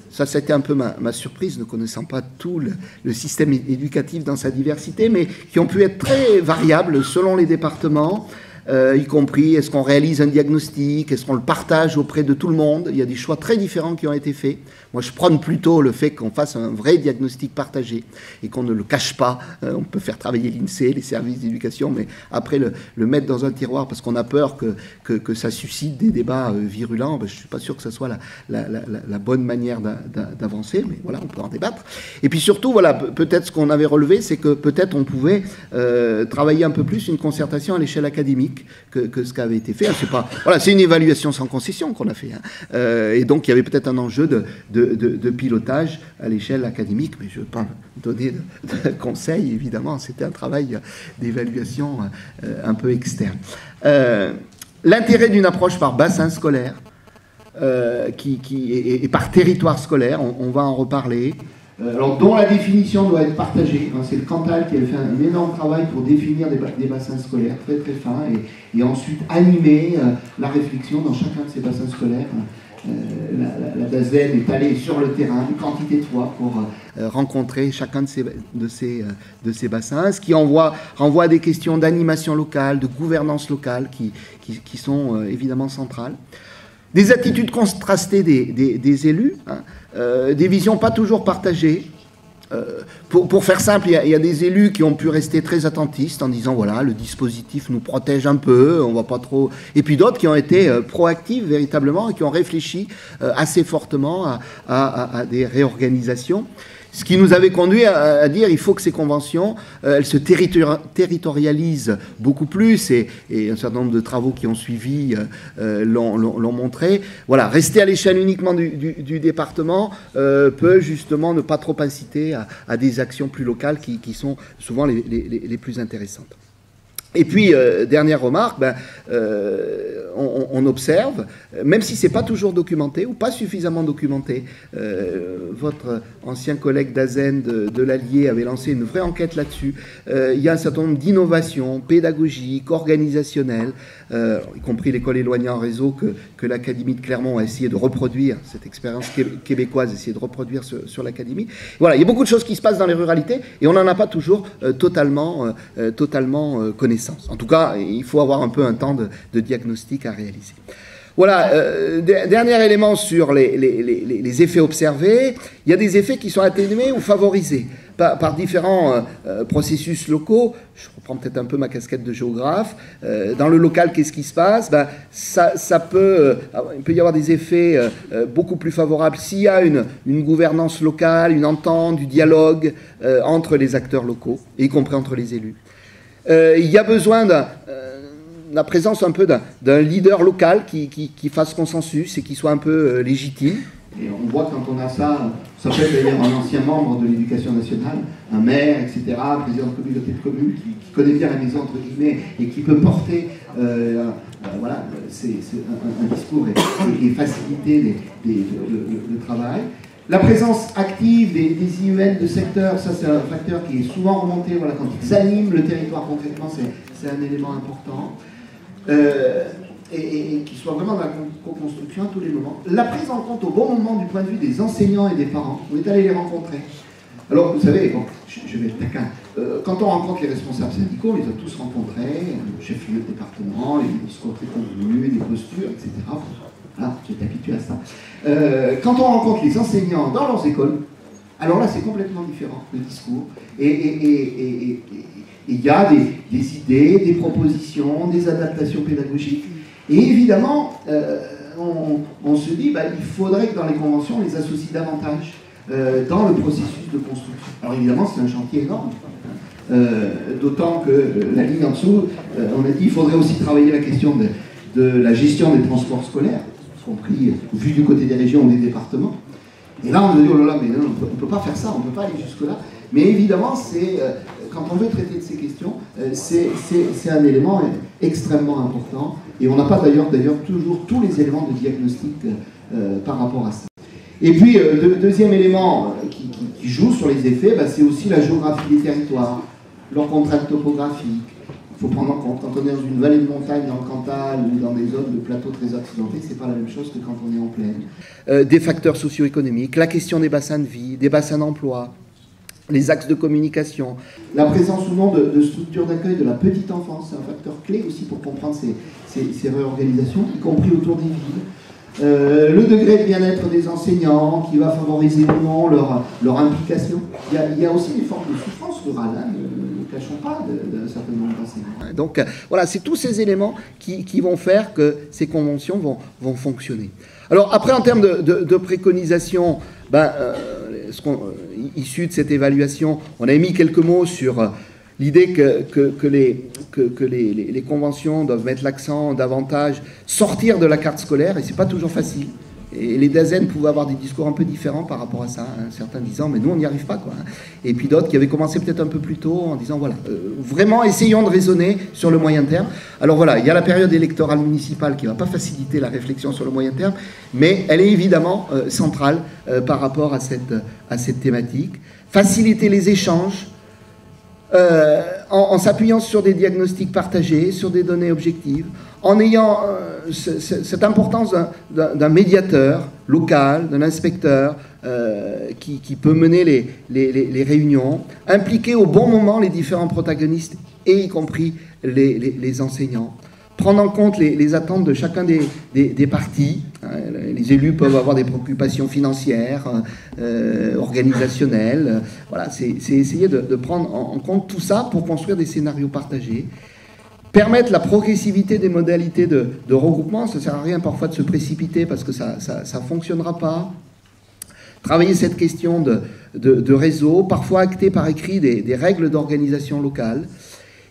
ça c'était un peu ma surprise, ne connaissant pas tout le système éducatif dans sa diversité, mais qui ont pu être très variables selon les départements, y compris est-ce qu'on réalise un diagnostic, est-ce qu'on le partage auprès de tout le monde. Il y a des choix très différents qui ont été faits. Moi, je prône plutôt le fait qu'on fasse un vrai diagnostic partagé et qu'on ne le cache pas. On peut faire travailler l'INSEE, les services d'éducation, mais après le mettre dans un tiroir parce qu'on a peur que ça suscite des débats virulents, ben, je ne suis pas sûr que ce soit la bonne manière d'avancer, mais voilà, on peut en débattre. Et puis surtout, voilà, peut-être ce qu'on avait relevé, c'est que peut-être on pouvait travailler un peu plus une concertation à l'échelle académique que ce qui avait été fait. C'est une évaluation sans concession qu'on a fait. Et donc, il y avait peut-être un enjeu de pilotage à l'échelle académique, mais je ne veux pas donner de conseils, évidemment. C'était un travail d'évaluation un peu externe. L'intérêt d'une approche par bassin scolaire et par territoire scolaire, on va en reparler. Alors, dont la définition doit être partagée. C'est le Cantal qui a fait un énorme travail pour définir des bassins scolaires très très fins et ensuite animer la réflexion dans chacun de ces bassins scolaires. La DAZEN est allée sur le terrain une quantité de fois pour rencontrer chacun de ces bassins, ce qui renvoie à des questions d'animation locale, de gouvernance locale qui sont évidemment centrales. Des attitudes contrastées des élus, des visions pas toujours partagées. Pour faire simple, il y a des élus qui ont pu rester très attentistes en disant voilà, le dispositif nous protège un peu, on va pas trop. Et puis d'autres qui ont été proactifs véritablement et qui ont réfléchi assez fortement à des réorganisations. Ce qui nous avait conduit à dire il faut que ces conventions, elles se territorialisent beaucoup plus, et un certain nombre de travaux qui ont suivi l'ont montré. Voilà, rester à l'échelle uniquement du département peut justement ne pas trop inciter à des actions plus locales qui sont souvent les plus intéressantes. Et puis, dernière remarque, on observe, même si ce n'est pas toujours documenté ou pas suffisamment documenté, votre ancien collègue d'Azen de l'Allier avait lancé une vraie enquête là-dessus. Il y a un certain nombre d'innovations pédagogiques, organisationnelles, y compris l'école éloignée en réseau que l'Académie de Clermont a essayé de reproduire, cette expérience québécoise, essayé de reproduire sur l'Académie. Voilà, il y a beaucoup de choses qui se passent dans les ruralités et on n'en a pas toujours totalement connaissance. En tout cas, il faut avoir un peu un temps de diagnostic à réaliser. Voilà, dernier élément sur les effets observés. Il y a des effets qui sont atténués ou favorisés par différents processus locaux. Je reprends peut-être un peu ma casquette de géographe. Dans le local, qu'est-ce qui se passe? Il peut y avoir des effets beaucoup plus favorables s'il y a une gouvernance locale, une entente, du dialogue entre les acteurs locaux, y compris entre les élus. Il y a besoin la présence un peu d'un leader local qui fasse consensus et qui soit un peu légitime. Et on voit quand on a ça peut être d'ailleurs un ancien membre de l'éducation nationale, un maire, etc., un président de communauté de communes qui connaît bien la maison, entre guillemets, et qui peut porter c'est un discours et faciliter le travail. La présence active des IEN de secteur, ça c'est un facteur qui est souvent remonté, voilà, quand ils animent le territoire concrètement, c'est un élément important. Et qui soit vraiment dans la co-construction à tous les moments. La prise en compte au bon moment du point de vue des enseignants et des parents. On est allé les rencontrer. Alors, vous savez, bon, je vais être taquin. Quand on rencontre les responsables syndicaux, on les a tous rencontrés, le chef-lieu de département, les discours très convenus, des postures, etc. Voilà, j'étais habitué à ça. Quand on rencontre les enseignants dans leurs écoles, alors là, c'est complètement différent, le discours. Et il y a des idées, des propositions, des adaptations pédagogiques. Et évidemment, on se dit il faudrait que dans les conventions, on les associe davantage dans le processus de construction. Alors évidemment, c'est un chantier énorme. D'autant que la ligne en dessous, on a dit qu'il faudrait aussi travailler la question de la gestion des transports scolaires, y compris vu du côté des régions ou des départements. Et là, on me dit, oh là là, mais non, on ne peut pas faire ça, on ne peut pas aller jusque-là. Mais évidemment, quand on veut traiter de ces questions, c'est un élément extrêmement important. Et on n'a pas d'ailleurs toujours tous les éléments de diagnostic par rapport à ça. Et puis, deuxième élément qui joue sur les effets, c'est aussi la géographie des territoires, leurs contraintes topographiques. Il faut prendre en compte, quand on est dans une vallée de montagne dans le Cantal ou dans des zones de plateaux très accidentés, c'est pas la même chose que quand on est en plaine. Des facteurs socio-économiques, la question des bassins de vie, des bassins d'emploi, les axes de communication, la présence ou non de structures d'accueil de la petite enfance, c'est un facteur clé aussi pour comprendre ces réorganisations, y compris autour des villes. Le degré de bien-être des enseignants, qui va favoriser ou non leur implication. Il y a aussi des formes de souffrance rurale, hein, ne cachons pas d'un certain nombre d'enseignants. Donc voilà, c'est tous ces éléments qui vont faire que ces conventions vont fonctionner. Alors après, en termes de préconisation, issu de cette évaluation, on a mis quelques mots sur l'idée que les conventions doivent mettre l'accent davantage, sortir de la carte scolaire, et c'est pas toujours facile. Et les DAZEN pouvaient avoir des discours un peu différents par rapport à ça, hein, certains disant mais nous on n'y arrive pas, quoi. Et puis d'autres qui avaient commencé peut-être un peu plus tôt en disant voilà, vraiment essayons de raisonner sur le moyen terme. Alors voilà, il y a la période électorale municipale qui ne va pas faciliter la réflexion sur le moyen terme, mais elle est évidemment centrale par rapport à cette thématique. Faciliter les échanges, en s'appuyant sur des diagnostics partagés, sur des données objectives, en ayant cette importance d'un médiateur local, d'un inspecteur qui peut mener les réunions, impliquer au bon moment les différents protagonistes, et y compris les enseignants. Prendre en compte les attentes de chacun des partis. Les élus peuvent avoir des préoccupations financières, organisationnelles. Voilà, c'est essayer de prendre en compte tout ça pour construire des scénarios partagés. Permettre la progressivité des modalités de regroupement. Ça ne sert à rien parfois de se précipiter parce que ça ne fonctionnera pas. Travailler cette question de réseau, parfois acter par écrit des règles d'organisation locale.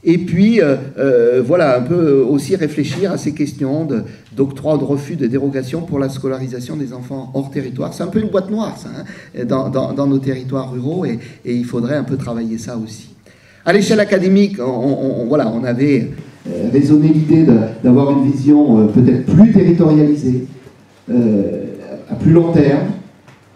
Et puis, voilà, un peu aussi réfléchir à ces questions d'octroi ou de refus de dérogation pour la scolarisation des enfants hors territoire. C'est un peu une boîte noire, ça, hein, dans nos territoires ruraux, et il faudrait un peu travailler ça aussi. À l'échelle académique, on avait raisonné l'idée d'avoir une vision peut-être plus territorialisée, à plus long terme,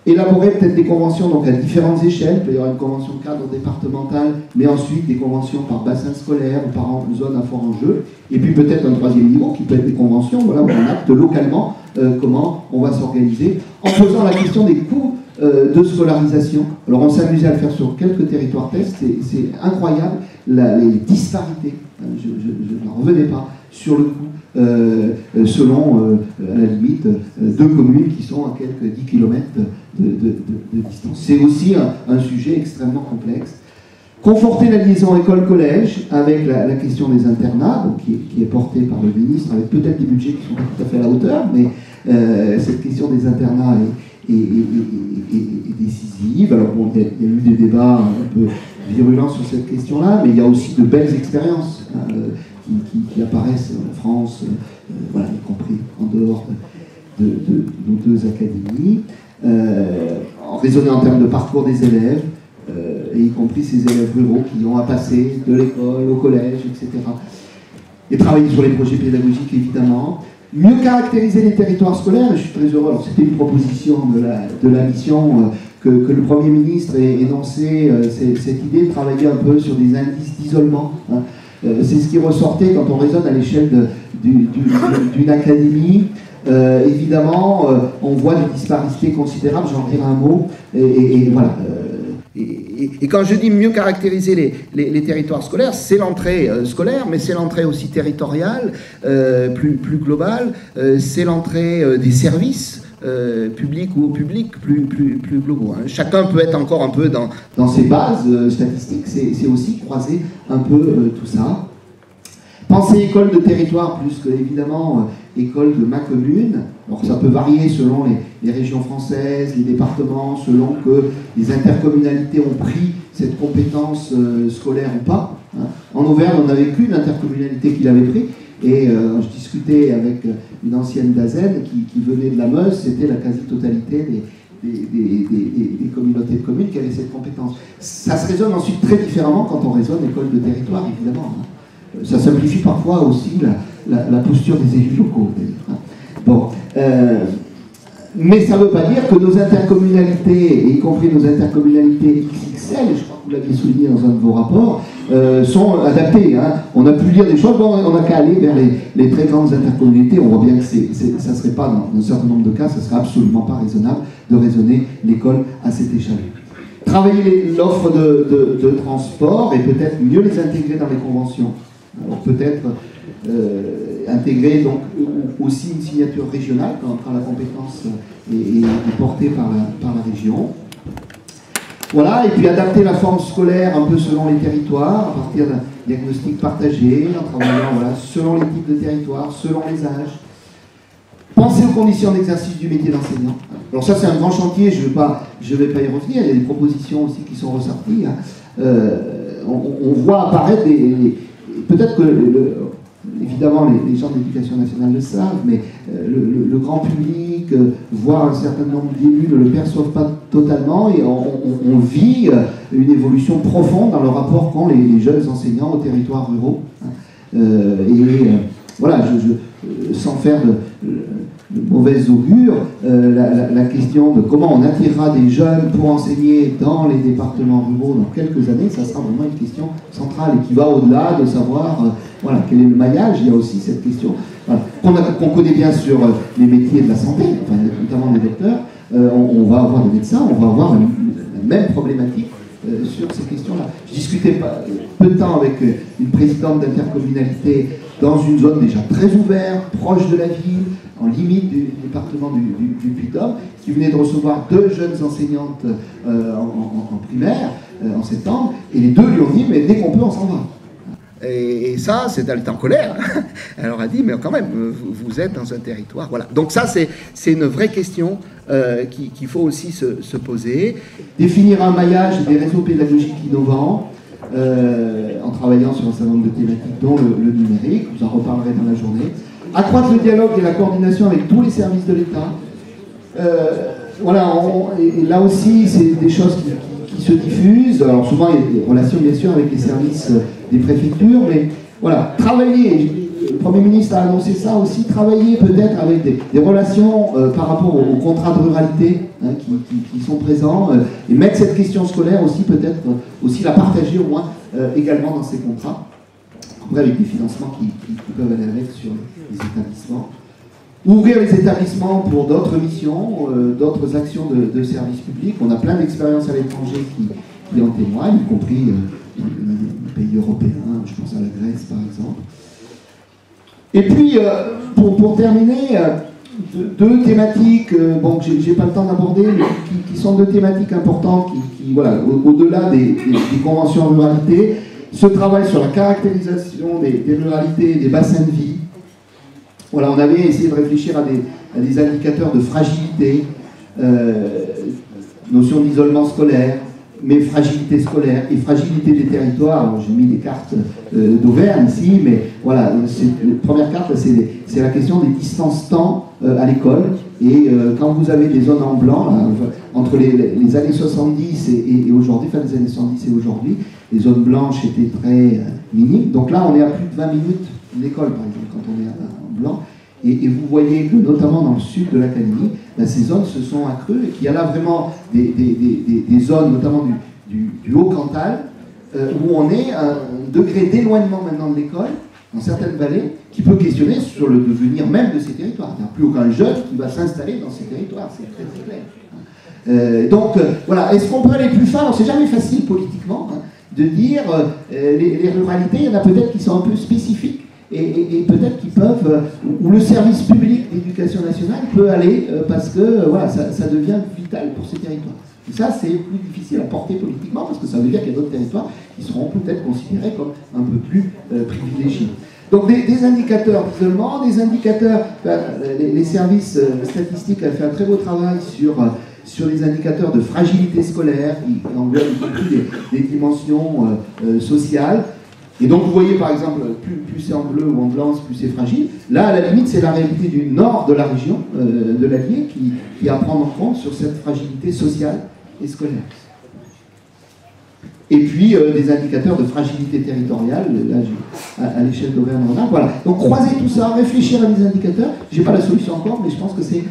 élaborer peut-être des conventions donc à différentes échelles. Il peut y avoir une convention cadre départementale, mais ensuite des conventions par bassin scolaire ou par zone à fort enjeu. Et puis peut-être un troisième niveau qui peut être des conventions, voilà, où on acte localement comment on va s'organiser, en posant la question des coûts de scolarisation. Alors on s'est amusé à le faire sur quelques territoires tests, c'est incroyable les disparités, je n'en revenais pas, sur le coût, selon, à la limite, deux communes qui sont à quelques 10 km de distance. C'est aussi un sujet extrêmement complexe. Conforter la liaison école-collège avec la question des internats, donc qui est portée par le ministre, avec peut-être des budgets qui ne sont pas tout à fait à la hauteur, mais cette question des internats est décisive. Alors bon, il y a eu des débats un peu virulents sur cette question-là, mais il y a aussi de belles expériences qui apparaissent en France, voilà, y compris en dehors de nos deux académies, en raisonnant en termes de parcours des élèves, et y compris ces élèves ruraux qui ont à passer de l'école au collège, etc. Et travailler sur les projets pédagogiques, évidemment. Mieux caractériser les territoires scolaires, je suis très heureux, alors c'était une proposition de la mission que le Premier ministre ait énoncé, cette idée de travailler un peu sur des indices d'isolement, hein. C'est ce qui ressortait quand on raisonne à l'échelle d'une académie. Évidemment, on voit des disparités considérables, j'en dirai un mot, et voilà. Et quand je dis mieux caractériser les territoires scolaires, c'est l'entrée scolaire, mais c'est l'entrée aussi territoriale, plus globale, c'est l'entrée des services publics ou au public plus globaux. Hein. Chacun peut être encore un peu dans ses bases statistiques, c'est aussi croiser un peu tout ça. Penser école de territoire plus que, évidemment, école de ma commune. Alors ça peut varier selon les régions françaises, les départements, selon que les intercommunalités ont pris cette compétence scolaire ou pas. Hein. En Auvergne, on n'avait qu'une intercommunalité qui l'avait pris. Et je discutais avec une ancienne d'Azen qui venait de la Meuse, c'était la quasi-totalité des communautés de communes qui avaient cette compétence. Ça se raisonne ensuite très différemment quand on raisonne école de territoire, évidemment. Hein. Ça simplifie parfois aussi la posture des élus locaux. Hein. Bon, mais ça ne veut pas dire que nos intercommunalités, y compris nos intercommunalités XXL, je crois que vous l'aviez souligné dans un de vos rapports, sont adaptées. Hein. On a pu lire des choses, bon, on n'a qu'à aller vers les très grandes intercommunalités. On voit bien que ça ne serait pas, dans un certain nombre de cas, ça ne serait absolument pas raisonnable de raisonner l'école à cette échelle. Travailler l'offre de transport et peut-être mieux les intégrer dans les conventions. Alors peut-être intégrer donc aussi une signature régionale quand la compétence est portée par la région. Voilà, et puis adapter la forme scolaire un peu selon les territoires, à partir d'un diagnostic partagé, en travaillant voilà, selon les types de territoires, selon les âges. Penser aux conditions d'exercice du métier d'enseignant. Alors ça c'est un grand chantier, je vais pas y revenir, il y a des propositions aussi qui sont ressorties. Hein. On voit apparaître peut-être que évidemment les gens de l'éducation nationale le savent, mais le grand public, voire un certain nombre d'élus ne le perçoivent pas totalement, et on vit une évolution profonde dans le rapport qu'ont les jeunes enseignants aux territoires ruraux. Voilà, sans faire de mauvais augure, la question de comment on attirera des jeunes pour enseigner dans les départements ruraux dans quelques années, ça sera vraiment une question centrale et qui va au-delà de savoir voilà, quel est le maillage. Il y a aussi cette question voilà, qu'on connaît bien sur les métiers de la santé, enfin, notamment les docteurs. On va avoir des médecins, on va avoir la même problématique sur ces questions-là. Je discutais peu de temps avec une présidente d'intercommunalité dans une zone déjà très ouverte, proche de la ville, en limite du département du Puy-de-Dôme, qui venait de recevoir 2 jeunes enseignantes en primaire en septembre, et les 2 lui ont dit « mais dès qu'on peut, on s'en va ». Et ça, elle était en colère. Elle leur a dit, mais quand même, vous êtes dans un territoire. Voilà. Donc ça, c'est une vraie question qu'il faut aussi se poser. Définir un maillage des réseaux pédagogiques innovants en travaillant sur un certain nombre de thématiques, dont le numérique. Vous en reparlerez dans la journée. Accroître le dialogue et la coordination avec tous les services de l'État. Voilà, et là aussi, c'est des choses qui se diffusent. Alors souvent, il y a des relations, bien sûr, avec les services des préfectures, mais voilà, travailler, le Premier ministre a annoncé ça aussi, travailler peut-être avec des relations par rapport aux contrats de ruralité hein, qui sont présents, et mettre cette question scolaire aussi, peut-être aussi la partager au moins également dans ces contrats, après avec des financements qui peuvent aller avec sur les établissements. Ouvrir les établissements pour d'autres missions, d'autres actions de service public. On a plein d'expériences à l'étranger qui en témoignent, y compris les pays européens, je pense à la Grèce par exemple. Et puis, pour terminer, 2 thématiques bon, que j'ai pas le temps d'aborder, mais qui sont 2 thématiques importantes, voilà, au-delà des conventions ruralité, ce travail sur la caractérisation des ruralités, des bassins de vie. Voilà, on avait essayé de réfléchir à des indicateurs de fragilité, notion d'isolement scolaire, mais fragilité scolaire et fragilité des territoires. J'ai mis des cartes d'Auvergne ici, mais voilà, la première carte, c'est la question des distances temps à l'école. Et quand vous avez des zones en blanc, là, entre les années 70 et aujourd'hui, fin des années 70 et aujourd'hui, les zones blanches étaient très minimes. Donc là, on est à plus de 20 minutes d'école, par exemple, quand on est en blanc. Et vous voyez que, notamment dans le sud de l'Académie, ben, ces zones se sont accrues et qu'il y a là vraiment des zones, notamment du Haut-Cantal, où on est à un degré d'éloignement maintenant de l'école, dans certaines vallées, qui peut questionner sur le devenir même de ces territoires. Il n'y a plus aucun jeune qui va s'installer dans ces territoires, c'est très très clair. Donc, voilà, est-ce qu'on peut aller plus fin? C'est jamais facile politiquement hein, de dire les ruralités, il y en a peut-être qui sont un peu spécifiques, et peut-être qu'ils peuvent, ou le service public d'éducation nationale peut aller, parce que voilà, ça devient vital pour ces territoires. Et ça, c'est plus difficile à porter politiquement, parce que ça veut dire qu'il y a d'autres territoires qui seront peut-être considérés comme un peu plus privilégiés. Donc des indicateurs d'isolement, des indicateurs, les services statistiques ont fait un très beau travail sur les indicateurs de fragilité scolaire, qui englobent y compris des dimensions sociales. Et donc vous voyez par exemple, plus c'est en bleu ou en blanc, plus c'est fragile. Là, à la limite, c'est la réalité du nord de la région de l'Allier qui a à prendre en compte sur cette fragilité sociale et scolaire. Et puis des indicateurs de fragilité territoriale, là, à l'échelle d'Auvergne-Rhône-Alpes. Voilà. Donc croiser tout ça, réfléchir à des indicateurs. Je n'ai pas la solution encore, mais je pense que c'est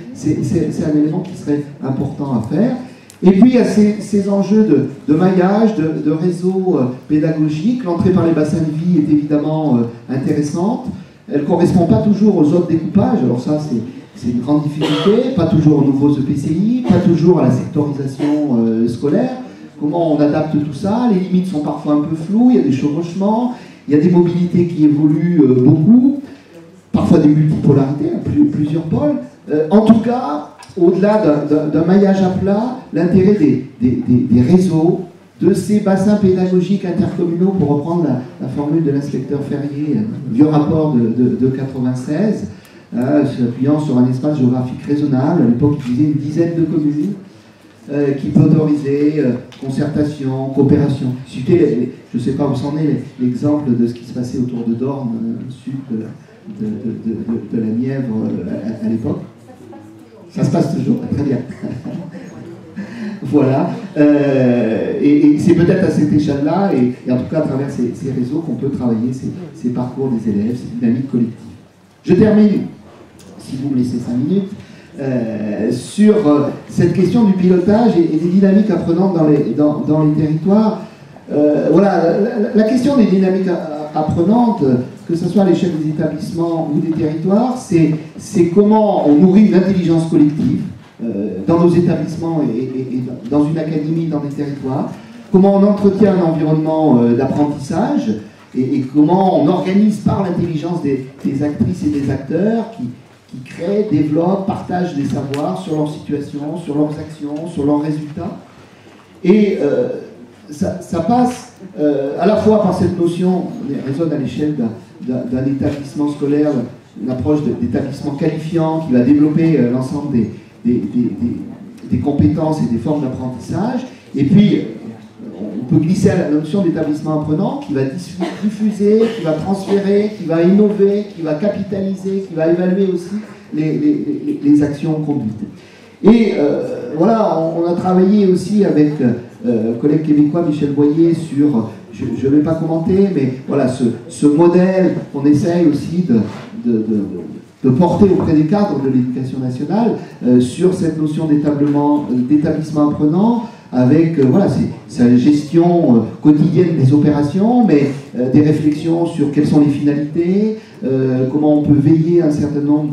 un élément qui serait important à faire. Et puis il y a ces enjeux de maillage, de réseau pédagogique. L'entrée par les bassins de vie est évidemment intéressante. Elle ne correspond pas toujours aux autres découpages. Alors ça, c'est une grande difficulté. Pas toujours aux nouveaux EPCI, pas toujours à la sectorisation scolaire. Comment on adapte tout ça? Les limites sont parfois un peu floues, il y a des chevauchements, il y a des mobilités qui évoluent beaucoup, parfois des multipolarités, plusieurs pôles. En tout cas, au-delà d'un maillage à plat, l'intérêt des réseaux, de ces bassins pédagogiques intercommunaux, pour reprendre la formule de l'inspecteur Ferrier, vieux rapport de 96, s'appuyant sur un espace géographique raisonnable. À l'époque, il disait une dizaine de communes qui peut autoriser concertation, coopération. Je ne sais pas où c'en est l'exemple de ce qui se passait autour de Dorne, sud de la Nièvre à l'époque. Ça se passe toujours, très bien. Voilà. Et c'est peut-être à cette échelle-là, et en tout cas à travers ces réseaux, qu'on peut travailler ces parcours des élèves, ces dynamiques collectives. Je termine, si vous me laissez 5 minutes, sur cette question du pilotage et des dynamiques apprenantes dans les territoires. Voilà, la question des dynamiques apprenantes, que ce soit à l'échelle des établissements ou des territoires, c'est comment on nourrit une intelligence collective dans nos établissements et dans une académie, dans des territoires, comment on entretient un environnement d'apprentissage et comment on organise par l'intelligence des actrices et des acteurs qui créent, développent, partagent des savoirs sur leur situation, sur leurs actions, sur leurs résultats. Et ça passe à la fois par cette notion, on résonne à l'échelle d'un établissement scolaire, une approche d'établissement qualifiant qui va développer l'ensemble des compétences et des formes d'apprentissage. Et puis, on peut glisser à la notion d'établissement apprenant qui va diffuser, qui va transférer, qui va innover, qui va capitaliser, qui va évaluer aussi les actions conduites. Et voilà, on a travaillé aussi avec collègue québécois Michel Boyer sur, je ne vais pas commenter, mais voilà, ce modèle qu'on essaye aussi de porter auprès des cadres de l'éducation nationale sur cette notion d'établissement apprenant, avec voilà, c'est la gestion quotidienne des opérations, mais des réflexions sur quelles sont les finalités, comment on peut veiller à un certain nombre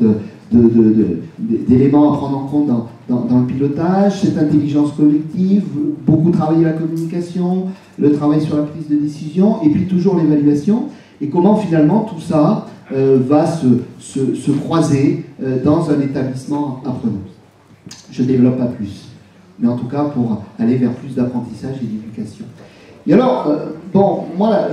d'éléments à prendre en compte dans le pilotage, cette intelligence collective, beaucoup travailler la communication, le travail sur la prise de décision, et puis toujours l'évaluation, et comment finalement tout ça va se croiser dans un établissement apprenant. Je ne développe pas plus, mais en tout cas pour aller vers plus d'apprentissage et d'éducation. Et alors, bon, moi,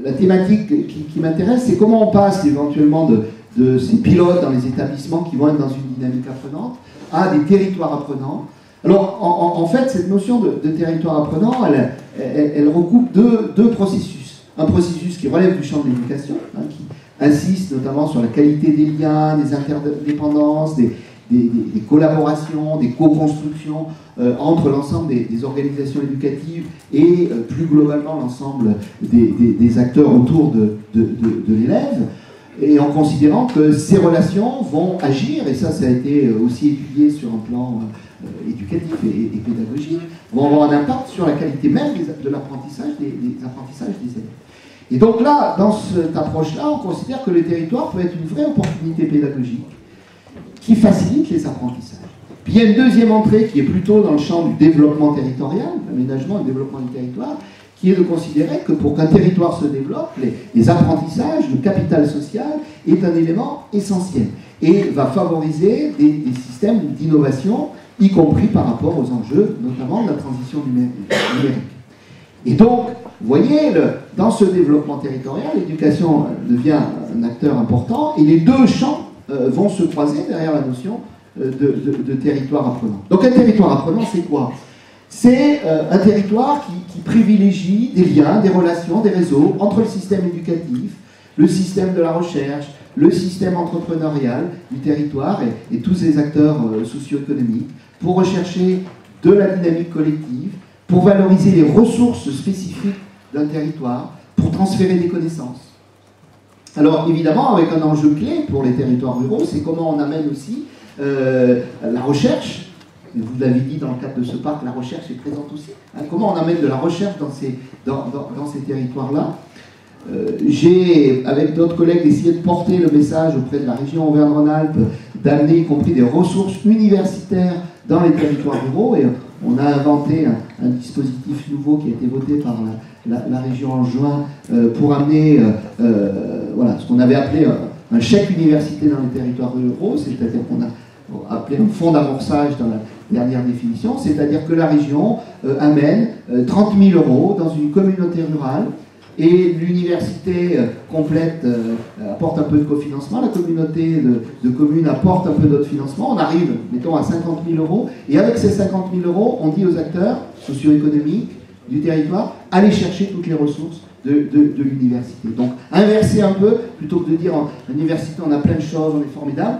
la thématique qui m'intéresse, c'est comment on passe éventuellement de ces pilotes dans les établissements qui vont être dans une dynamique apprenante à des territoires apprenants. Alors, en fait, cette notion de territoire apprenant, elle recoupe deux processus. Un processus qui relève du champ de l'éducation, qui insiste notamment sur la qualité des liens, des interdépendances, des collaborations, des co-constructions entre l'ensemble des organisations éducatives et plus globalement l'ensemble des acteurs autour de l'élève, et en considérant que ces relations vont agir, et ça a été aussi étudié sur un plan éducatif et pédagogique, vont avoir un impact sur la qualité même de l'apprentissage, des apprentissages des élèves. Et donc là, dans cette approche-là, on considère que le territoire peut être une vraie opportunité pédagogique qui facilite les apprentissages. Puis il y a une deuxième entrée qui est plutôt dans le champ du développement territorial, l'aménagement et le développement du territoire, qui est de considérer que pour qu'un territoire se développe, les apprentissages, le capital social est un élément essentiel et va favoriser des systèmes d'innovation, y compris par rapport aux enjeux, notamment de la transition numérique. Et donc, vous voyez, dans ce développement territorial, l'éducation devient un acteur important et les deux champs vont se croiser derrière la notion de territoire apprenant. Donc un territoire apprenant, c'est quoi? C'est un territoire qui privilégie des liens, des relations, des réseaux entre le système éducatif, le système de la recherche, le système entrepreneurial du territoire et tous les acteurs socio-économiques pour rechercher de la dynamique collective, pour valoriser les ressources spécifiques d'un territoire, pour transférer des connaissances. Alors évidemment, avec un enjeu clé pour les territoires ruraux, c'est comment on amène aussi la recherche. Vous l'avez dit dans le cadre de ce parc, la recherche est présente aussi. Hein, comment on amène de la recherche dans ces territoires-là. J'ai, avec d'autres collègues, essayé de porter le message auprès de la région Auvergne-Rhône-Alpes, d'amener y compris des ressources universitaires dans les territoires ruraux. Et on a inventé un dispositif nouveau qui a été voté par la région en juin pour amener voilà, ce qu'on avait appelé un chèque université dans les territoires ruraux, c'est-à-dire qu'on a appelé un fonds d'amorçage dans la dernière définition, c'est-à-dire que la région amène 30 000 € dans une communauté rurale et l'université complète apporte un peu de cofinancement, la communauté de communes apporte un peu d'autres financements, on arrive, mettons, à 50 000 €, et avec ces 50 000 €, on dit aux acteurs socio-économiques du territoire, allez chercher toutes les ressources de l'université. Donc, inverser un peu, plutôt que de dire, à l'université, on a plein de choses, on est formidable,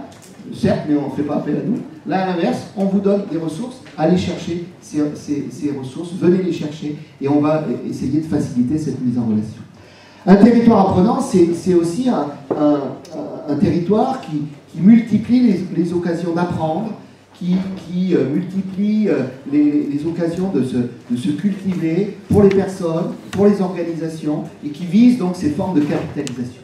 certes, mais on ne fait pas appel à nous. Là, à l'inverse, on vous donne des ressources, allez chercher ces ressources, venez les chercher, et on va essayer de faciliter cette mise en relation. Un territoire apprenant, c'est aussi un territoire qui multiplie les occasions d'apprendre, qui multiplie les occasions de se cultiver pour les personnes, pour les organisations, et qui vise donc ces formes de capitalisation.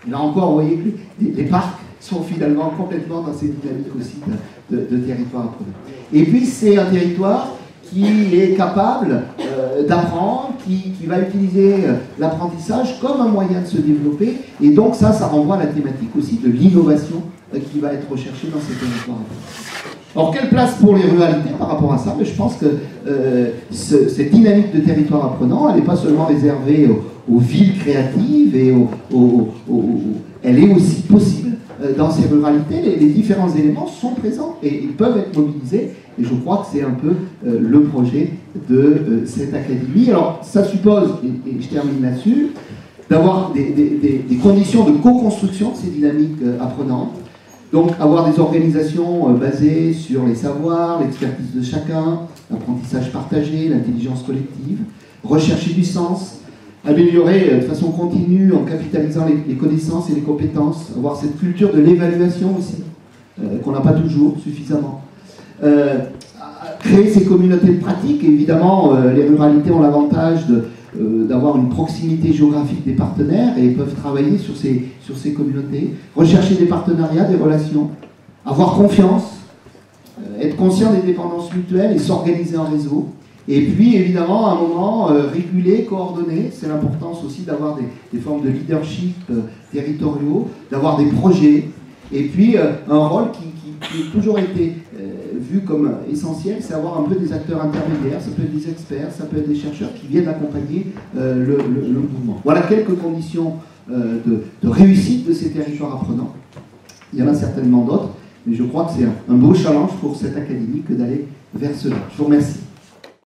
Et là encore, vous voyez que les parcs sont finalement complètement dans ces dynamiques aussi de territoire apprenant. Et puis c'est un territoire qui est capable d'apprendre, qui va utiliser l'apprentissage comme un moyen de se développer, et donc ça renvoie à la thématique aussi de l'innovation qui va être recherchée dans ces territoires apprenants. Alors quelle place pour les ruralités par rapport à ça? Mais je pense que cette dynamique de territoire apprenant, elle n'est pas seulement réservée aux villes créatives, et elle est aussi possible dans ces ruralités. Les différents éléments sont présents et ils peuvent être mobilisés, et je crois que c'est un peu le projet de cette académie. Alors ça suppose, et je termine là-dessus, d'avoir des conditions de co-construction de ces dynamiques apprenantes. Donc avoir des organisations basées sur les savoirs, l'expertise de chacun, l'apprentissage partagé, l'intelligence collective, rechercher du sens, améliorer de façon continue en capitalisant les connaissances et les compétences, avoir cette culture de l'évaluation aussi, qu'on n'a pas toujours suffisamment. Créer ces communautés de pratique, et évidemment les ruralités ont l'avantage d'avoir une proximité géographique des partenaires et peuvent travailler sur ces communautés, rechercher des partenariats, des relations, avoir confiance, être conscient des dépendances mutuelles et s'organiser en réseau. Et puis évidemment, à un moment, réguler, coordonner, c'est l'importance aussi d'avoir des formes de leadership territoriaux, d'avoir des projets, et puis un rôle qui a toujours été vu comme essentiel, c'est avoir un peu des acteurs intermédiaires, ça peut être des experts, ça peut être des chercheurs qui viennent accompagner le mouvement. Voilà quelques conditions de réussite de ces territoires apprenants. Il y en a certainement d'autres, mais je crois que c'est un beau challenge pour cette académie que d'aller vers cela. Je vous remercie.